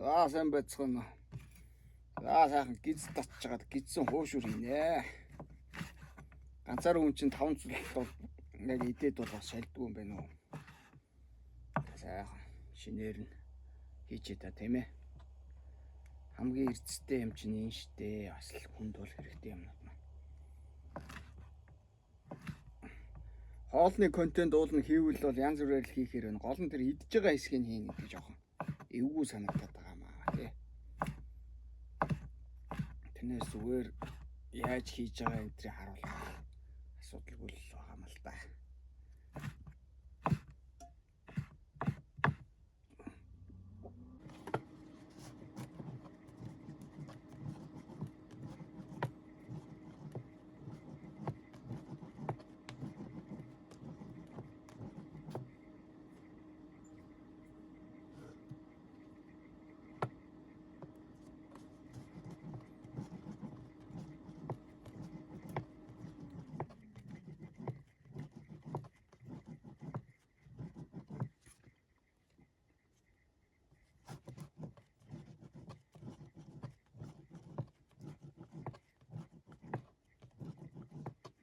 За сайн байцгаана. За сайхан гиз татж чагаад гизсэн хуушур хийнэ. Ганцаар хүн чинь 5 цулт бол яг идээд бол бас шалдгүй юм байна уу. Сайхан шинээр нь хийчээ та тийм ээ. Хамгийн эрдэстэй юм чинь энэ штэ. Бас л хүнд бол хэрэгтэй юмнууд маань. Хоолны контент уулна хийвэл бол янз бүрээр л хийхээр байна. Гол нь тэр идж байгаа хэсгийг хийнэ гэдэг жоохон эвгүй санагдаад байгаа маа тий. Тэрнээс зүгээр яаж хийж байгаа энэ тэрийг харуулах асуудалгүй л байгаа юм л да.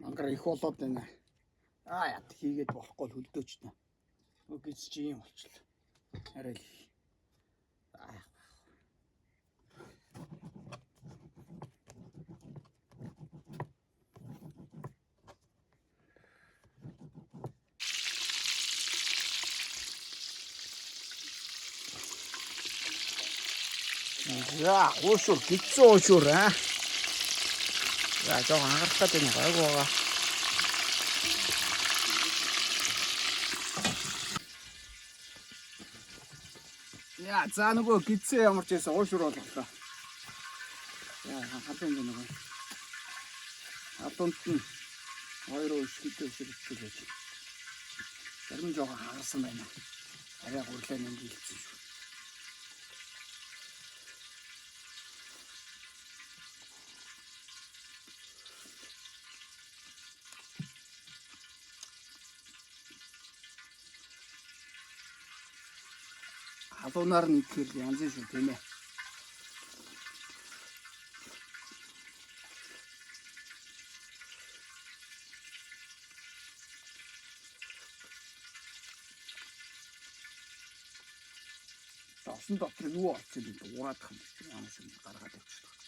Мангар их болоод байна. Яд хийгээд болохгүй хөлдөөч та. Үгүйс чи юм болчихлоо. Арай л. За, уушур гидсэн уушур аа. За, жоохон анхаарах гэдэг нь гайгүй байгаа. Яа, за нөгөө гидсэн ямар ч байсан уушур боллоо. Яа, хатан гэнэ нөгөө. Хатант нь хоёр уушртай уушртай байж. Зарим жоохон хагасан байна. Арай гурлаа нэмгэлцсэн шүү. Халуунаар нь идэхээр янз шүү тийм ээ. Осон дотор юу олчих юм бэ? Уураад хам. Ямаас нь гаргаад авчихлаа.